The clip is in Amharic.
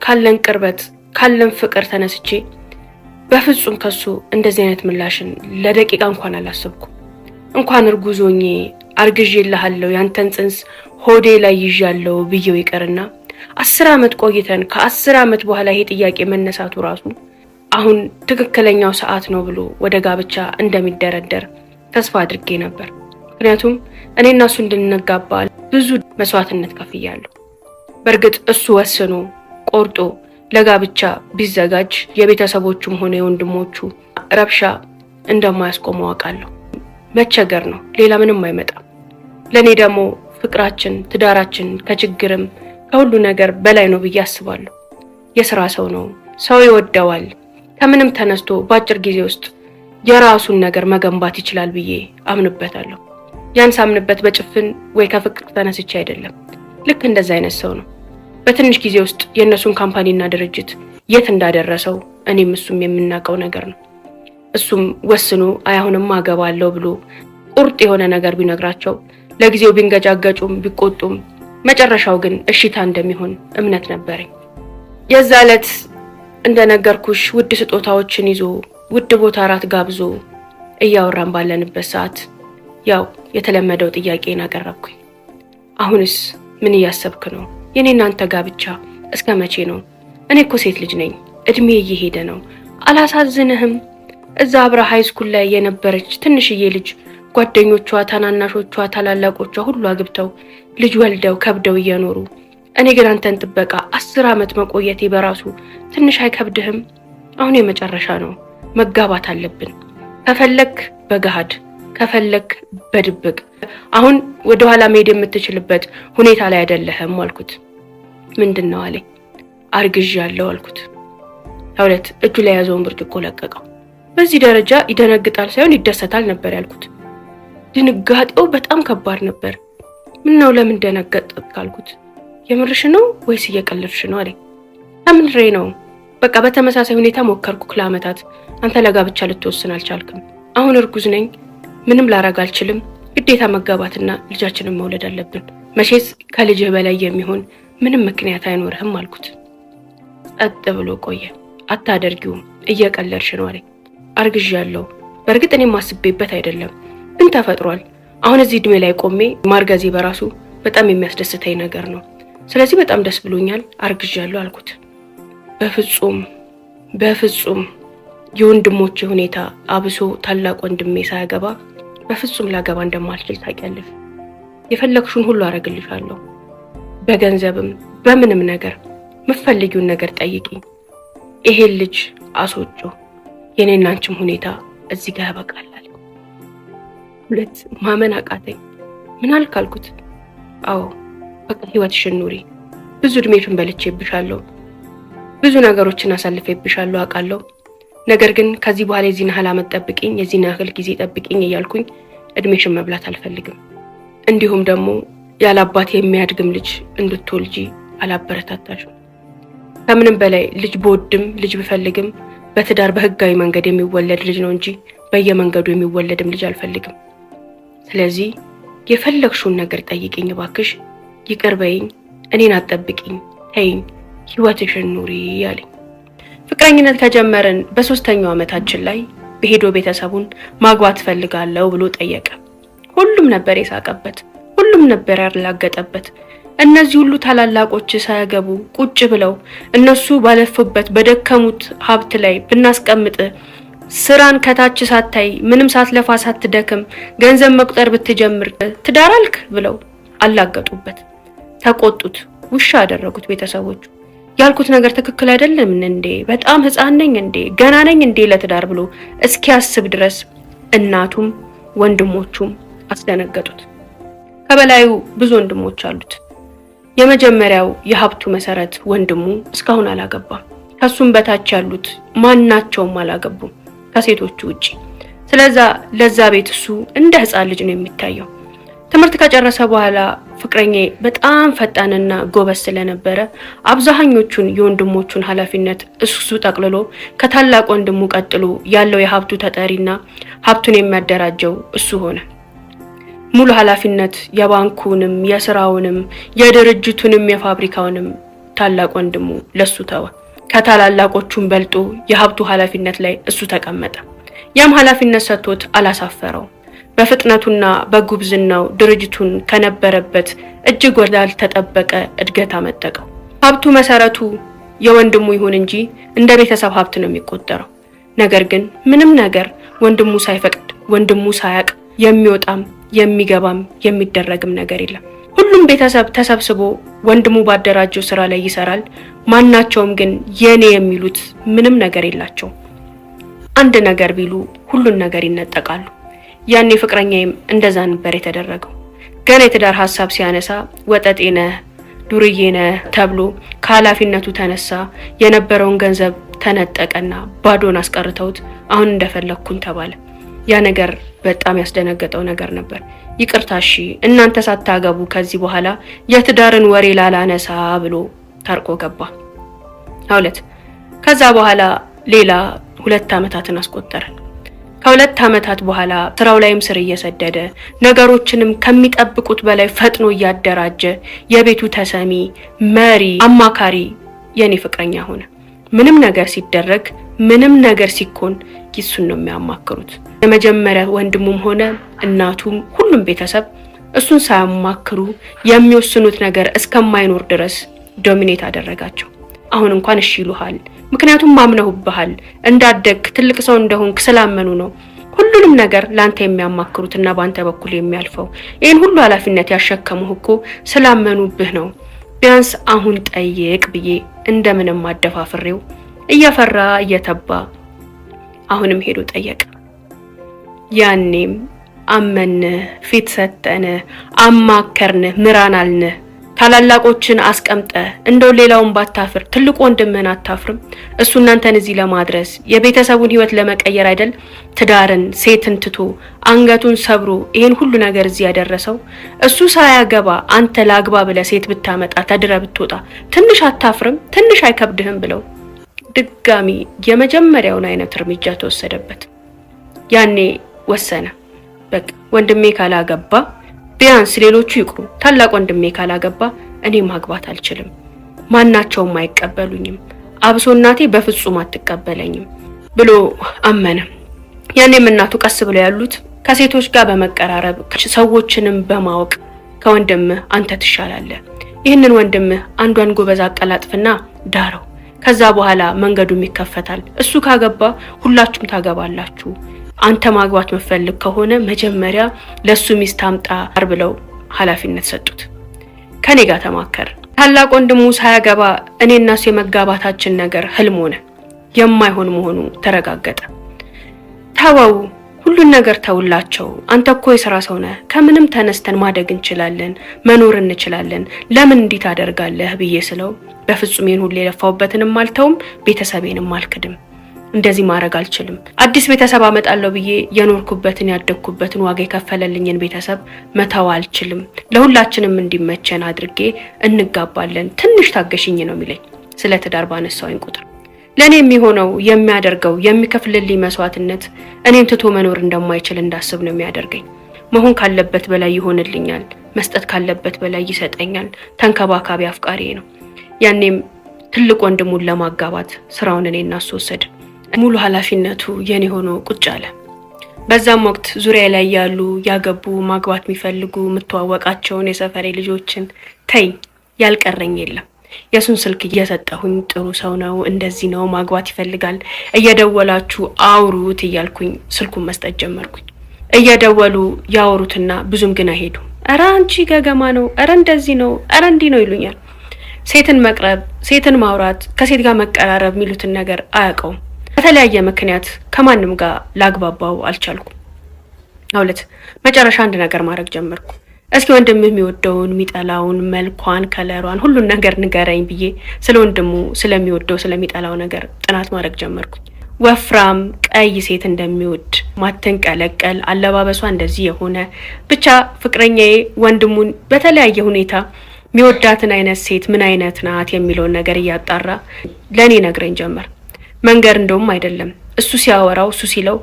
ካለን ቅርበት ካለን ፍቅር ተነስቼ በፍጹም ከሱ እንደዚህ አይነት ምላሽን ለደቂቃ እንኳን አላሰብኩም። እንኳን እርጉዞኜ አርግዤልሃለሁ ያንተን ጽንስ ሆዴ ላይ ይዣለሁ ብዬው ይቀርና 10 ዓመት ቆይተን ከ10 ዓመት በኋላ ይሄ ጥያቄ መነሳቱ ራሱ አሁን ትክክለኛው ሰዓት ነው ብሎ ወደ ጋብቻ እንደሚደረደር ተስፋ አድርጌ ነበር። ምክንያቱም እኔና እሱ እንድንጋባ ብዙ መስዋዕትነት ከፍያለሁ። በርግጥ እሱ ወስኖ ቆርጦ ለጋብቻ ቢዘጋጅ የቤተሰቦቹም ሆነ የወንድሞቹ ረብሻ እንደማያስቆመው አውቃለሁ። መቸገር ነው፣ ሌላ ምንም አይመጣም። ለኔ ደግሞ ፍቅራችን ትዳራችን ከችግርም ከሁሉ ነገር በላይ ነው ብዬ አስባለሁ። የሥራ ሰው ነው፣ ሰው ይወደዋል። ከምንም ተነስቶ በአጭር ጊዜ ውስጥ የራሱን ነገር መገንባት ይችላል ብዬ አምንበታለሁ። ያን ሳምንበት በጭፍን ወይ ከፍቅር ተነስቼ አይደለም። ልክ እንደዛ አይነት ሰው ነው። በትንሽ ጊዜ ውስጥ የነሱን ካምፓኒና ድርጅት የት እንዳደረሰው እኔም እሱም የምናውቀው ነገር ነው። እሱም ወስኖ አሁንም አገባለሁ ብሎ ቁርጥ የሆነ ነገር ቢነግራቸው ለጊዜው ቢንገጫገጩም ቢቆጡም መጨረሻው ግን እሺታ እንደሚሆን እምነት ነበረኝ። የዛ ዕለት እንደነገርኩሽ ውድ ስጦታዎችን ይዞ ውድ ቦታ ራት ጋብዞ እያወራን ባለንበት ሰዓት ያው የተለመደው ጥያቄን አቀረብኩኝ። አሁንስ ምን እያሰብክ ነው? የኔና አንተ ጋብቻ እስከ መቼ ነው? እኔ እኮ ሴት ልጅ ነኝ፣ እድሜ እየሄደ ነው። አላሳዝንህም? እዛ አብራ ሃይስኩል ላይ የነበረች ትንሽዬ ልጅ ጓደኞቿ፣ ታናናሾቿ፣ ታላላቆቿ ሁሉ አግብተው ልጅ ወልደው ከብደው እየኖሩ እኔ ግን አንተን ጥበቃ 10 ዓመት መቆየቴ በራሱ ትንሽ አይከብድህም? አሁን የመጨረሻ ነው፣ መጋባት አለብን። ከፈለክ በገሃድ ከፈለክ በድብቅ። አሁን ወደ ኋላ መሄድ የምትችልበት ሁኔታ ላይ አይደለህም አልኩት። ምንድነው አለኝ። አርግዣለሁ አልኩት። ሁለት እጁ ላይ ያዘውን ብርጭቆ ለቀቀው። በዚህ ደረጃ ይደነግጣል ሳይሆን ይደሰታል ነበር ያልኩት። ድንጋጤው በጣም ከባድ ነበር። ምነው ለምን ደነገጥክ አልኩት። የምርሽ ነው ወይስ እየቀለድሽ ነው አለኝ። ከምሬ ነው። በቃ በተመሳሳይ ሁኔታ ሞከርኩ ለዓመታት። አንተ ለጋብቻ ልትወስን አልቻልክም። አሁን እርጉዝ ነኝ፣ ምንም ላረግ አልችልም። ግዴታ መጋባትና ልጃችንን መውለድ አለብን። መቼስ ከልጅህ በላይ የሚሆን ምንም ምክንያት አይኖርህም አልኩት። ጸጥ ብሎ ቆየ። አታደርጊውም፣ እየቀለድሽ ነው አለኝ። አርግዣለሁ። በርግጥ እኔም ማስቤበት አይደለም፣ ግን ተፈጥሯል። አሁን እዚህ እድሜ ላይ ቆሜ ማርገዜ በራሱ በጣም የሚያስደስተኝ ነገር ነው። ስለዚህ በጣም ደስ ብሎኛል፣ አርግዣለሁ አልኩት። በፍጹም የወንድሞቼ ሁኔታ አብሶ ታላቅ ወንድሜ ሳያገባ በፍጹም ላገባ እንደማልችል ታውቂያለሽ። የፈለግሽውን ሁሉ አረግልሻለሁ፣ በገንዘብም በምንም ነገር የምትፈልጊውን ነገር ጠይቂኝ። ይሄን ልጅ አስወጪ፣ የኔና አንቺም ሁኔታ እዚህ ጋር ያበቃል። ሁለት ማመን አቃተኝ። ምን አልክ አልኩት። አዎ በቃ ህይወትሽን ኑሪ። ብዙ እድሜሽን በልቼብሻለሁ፣ ብዙ ነገሮችን አሳልፌብሻለሁ አውቃለሁ። ነገር ግን ከዚህ በኋላ የዚህን ያህል ዓመት ጠብቂኝ፣ የዚህን ያህል ጊዜ ጠብቂኝ እያልኩኝ እድሜሽን መብላት አልፈልግም። እንዲሁም ደግሞ ያለ አባት የሚያድግም ልጅ እንድትወልጂ አላበረታታሽም። ከምንም በላይ ልጅ በወድም ልጅ ብፈልግም በትዳር በህጋዊ መንገድ የሚወለድ ልጅ ነው እንጂ በየመንገዱ የሚወለድም ልጅ አልፈልግም። ስለዚህ የፈለግሽውን ነገር ጠይቂኝ እባክሽ፣ ይቅር በይኝ፣ እኔን አትጠብቂኝ፣ ተይኝ፣ ህይወትሽን ኑሪ ያለኝ። ፍቅረኝነት ከጀመረን በ3ኛው ዓመታችን ላይ በሄዶ ቤተሰቡን ማግባት ፈልጋለሁ ብሎ ጠየቀ። ሁሉም ነበር የሳቀበት፣ ሁሉም ነበር ያላገጠበት። እነዚህ ሁሉ ታላላቆች ሳያገቡ ቁጭ ብለው እነሱ ባለፉበት በደከሙት ሀብት ላይ ብናስቀምጥ ስራን ከታች ሳታይ ምንም ሳትለፋ ሳትደክም ገንዘብ መቁጠር ብትጀምር ትዳር አልክ ብለው አላገጡበት፣ ተቆጡት፣ ውሻ አደረጉት ቤተሰቦቹ። ያልኩት ነገር ትክክል አይደለም እንዴ? በጣም ህፃን ነኝ እንዴ? ገና ነኝ እንዴ ለትዳር ብሎ እስኪያስብ ድረስ እናቱም ወንድሞቹም አስደነገጡት። ከበላዩ ብዙ ወንድሞች አሉት። የመጀመሪያው የሀብቱ መሰረት ወንድሙ እስካሁን አላገባም። ከሱም በታች ያሉት ማናቸውም አላገቡም ከሴቶቹ ውጪ። ስለዛ ለዛ ቤት እሱ እንደ ህፃን ልጅ ነው የሚታየው። ትምህርት ከጨረሰ በኋላ ፍቅረኛዬ በጣም ፈጣንና ጎበዝ ስለነበረ አብዛኞቹን የወንድሞቹን ኃላፊነት እሱ ጠቅልሎ ከታላቅ ወንድሙ ቀጥሎ ያለው የሀብቱ ተጠሪና ሀብቱን የሚያደራጀው እሱ ሆነ። ሙሉ ኃላፊነት የባንኩንም የስራውንም የድርጅቱንም የፋብሪካውንም ታላቅ ወንድሙ ለሱ ተወ። ከታላላቆቹም በልጦ የሀብቱ ኃላፊነት ላይ እሱ ተቀመጠ። ያም ኃላፊነት ሰጥቶት አላሳፈረው። በፍጥነቱና በጉብዝናው ድርጅቱን ከነበረበት እጅግ ወዳልተጠበቀ እድገት አመጣው። ሀብቱ መሰረቱ የወንድሙ ይሁን እንጂ እንደ ቤተሰብ ሀብት ነው የሚቆጠረው። ነገር ግን ምንም ነገር ወንድሙ ሳይፈቅድ ወንድሙ ሳያቅ የሚወጣም የሚገባም የሚደረግም ነገር የለም። ሁሉም ቤተሰብ ተሰብስቦ ወንድሙ ባደራጀው ስራ ላይ ይሰራል። ማናቸውም ግን የኔ የሚሉት ምንም ነገር የላቸው። አንድ ነገር ቢሉ ሁሉን ነገር ይነጠቃሉ። ያኔ ፍቅረኛዬም እንደዛ ነበር የተደረገው። ገና የትዳር ሐሳብ ሲያነሳ ወጠጤነ ዱርዬነ ተብሎ ከኃላፊነቱ ተነሳ። የነበረውን ገንዘብ ተነጠቀና ባዶን አስቀርተውት አሁን እንደፈለኩን ተባለ። ያ ነገር በጣም ያስደነገጠው ነገር ነበር። ይቅርታሺ እናንተ ሳታገቡ ከዚህ በኋላ የትዳርን ወሬ ላላነሳ ብሎ ታርቆ ገባ። አውለት ከዛ በኋላ ሌላ 2 ዓመታትን አስቆጠረ። ከ2 ዓመታት በኋላ ስራው ላይም ስር እየሰደደ ነገሮችንም ከሚጠብቁት በላይ ፈጥኖ እያደራጀ የቤቱ ተሰሚ መሪ አማካሪ የኔ ፍቅረኛ ሆነ። ምንም ነገር ሲደረግ ምንም ነገር ሲኮን ይሱን ነው የሚያማክሩት። የመጀመሪያ ወንድሙም ሆነ እናቱም ሁሉም ቤተሰብ እሱን ሳያማክሩ የሚወስኑት ነገር እስከማይኖር ድረስ ዶሚኔት አደረጋቸው። አሁን እንኳን እሺ ይሉሃል፣ ምክንያቱም ማምነውብሃል፣ እንዳደግ ትልቅ ሰው እንደሆንክ ስላመኑ ነው ሁሉንም ነገር ላንተ የሚያማክሩትና ባንተ በኩል የሚያልፈው። ይሄን ሁሉ ኃላፊነት ያሸከሙህ እኮ ስላመኑብህ ነው። ቢያንስ አሁን ጠይቅ ብዬ እንደምንም አደፋፍሬው እየፈራ እየተባ አሁንም ሄዶ ጠየቀ። ያኔም አመን ፊት ሰጠን አማከርን ምራናልን ታላላቆችን አስቀምጠ እንደው ሌላውን ባታፍር ትልቁ ወንድምህን አታፍርም? እሱ እናንተን እዚህ ለማድረስ የቤተሰቡን ህይወት ለመቀየር አይደል ትዳርን ሴትን ትቶ አንገቱን ሰብሮ ይሄን ሁሉ ነገር እዚህ ያደረሰው። እሱ ሳያገባ አንተ ላግባ ብለ ሴት ብታመጣ ተድረ ብትወጣ ትንሽ አታፍርም? ትንሽ አይከብድህም? ብለው ድጋሚ የመጀመሪያውን አይነት እርምጃ ተወሰደበት። ያኔ ወሰነ። በቃ ወንድሜ ካላገባ ቢያንስ ሌሎቹ ይቅሩ፣ ታላቅ ወንድሜ ካላገባ እኔ ማግባት አልችልም፣ ማናቸውም አይቀበሉኝም፣ አብሶ እናቴ በፍጹም አትቀበለኝም ብሎ አመነ። ያኔም እናቱ ቀስ ብለው ያሉት ከሴቶች ጋር በመቀራረብ ሰዎችንም በማወቅ ከወንድምህ አንተ ትሻላለህ፣ ይህንን ወንድምህ አንዷን ጎበዝ አቀላጥፍና ዳረው፣ ከዛ በኋላ መንገዱም ይከፈታል፣ እሱ ካገባ ሁላችሁም ታገባላችሁ፣ አንተ ማግባት መፈልግ ከሆነ መጀመሪያ ለሱ ሚስት አምጣ ብለው ኃላፊነት ሰጡት። ከኔ ጋር ተማከረ። ታላቅ ወንድሙ ሳያገባ እኔና እሱ የመጋባታችን ነገር ህልም ሆነ፣ የማይሆን መሆኑ ተረጋገጠ። ታወው ሁሉን ነገር ተውላቸው፣ አንተ እኮ የሥራ ሰው ነህ፣ ከምንም ተነስተን ማደግ እንችላለን፣ መኖር እንችላለን፣ ለምን እንዲህ ታደርጋለህ ብዬ ስለው በፍጹም ይሄን ሁሉ የለፋውበትንም አልተውም፣ ቤተሰቤንም አልክድም፣ እንደዚህ ማድረግ አልችልም፣ አዲስ ቤተሰብ አመጣለሁ ብዬ የኖርኩበትን ያደግኩበትን ዋጋ የከፈለልኝን ቤተሰብ መተው አልችልም፣ ለሁላችንም እንዲመቸን አድርጌ እንጋባለን፣ ትንሽ ታገሽኝ ነው የሚለኝ። ስለ ትዳር ባነሳውኝ ቁጥር ለኔ የሚሆነው የሚያደርገው የሚከፍልልኝ መስዋዕትነት እኔን ትቶ መኖር እንደማይችል እንዳስብ ነው የሚያደርገኝ። መሆን ካለበት በላይ ይሆንልኛል፣ መስጠት ካለበት በላይ ይሰጠኛል፣ ተንከባካቢ አፍቃሪ ነው። ያኔም ትልቅ ወንድሙን ለማጋባት ስራውን እኔና እሱ ወሰደ። ሙሉ ኃላፊነቱ የኔ ሆኖ ቁጭ አለ። በዛም ወቅት ዙሪያ ላይ ያሉ ያገቡ ማግባት የሚፈልጉ ምትዋወቃቸውን የሰፈሬ ልጆችን ተይ ያልቀረኝ የለም። የሱን ስልክ እየሰጠሁኝ ጥሩ ሰው ነው፣ እንደዚህ ነው፣ ማግባት ይፈልጋል፣ እየደወላችሁ አውሩት እያልኩኝ ስልኩን መስጠት ጀመርኩኝ። እየደወሉ ያወሩትና ብዙም ግን አይሄዱ። አረ አንቺ ገገማ ነው፣ አረ እንደዚህ ነው፣ አረ እንዲህ ነው ይሉኛል። ሴትን መቅረብ፣ ሴትን ማውራት፣ ከሴት ጋር መቀራረብ የሚሉትን ነገር አያውቀውም። በተለያየ ምክንያት ከማንም ጋር ላግባባው አልቻልኩም። አውለት መጨረሻ አንድ ነገር ማድረግ ጀመርኩ። እስኪ ወንድምህ የሚወደውን የሚጠላውን መልኳን ከለሯን ሁሉን ነገር ንገረኝ ብዬ ስለ ወንድሙ ስለሚወደው ስለሚጠላው ነገር ጥናት ማድረግ ጀመርኩ። ወፍራም ቀይ ሴት እንደሚወድ ማተንቀለቀል አለባበሷ እንደዚህ የሆነ ብቻ ፍቅረኛዬ ወንድሙን በተለያየ ሁኔታ የሚወዳትን አይነት ሴት ምን አይነት ናት የሚለውን ነገር እያጣራ ለኔ ነግረኝ ጀመር። መንገር እንደውም አይደለም እሱ ሲያወራው እሱ ሲለው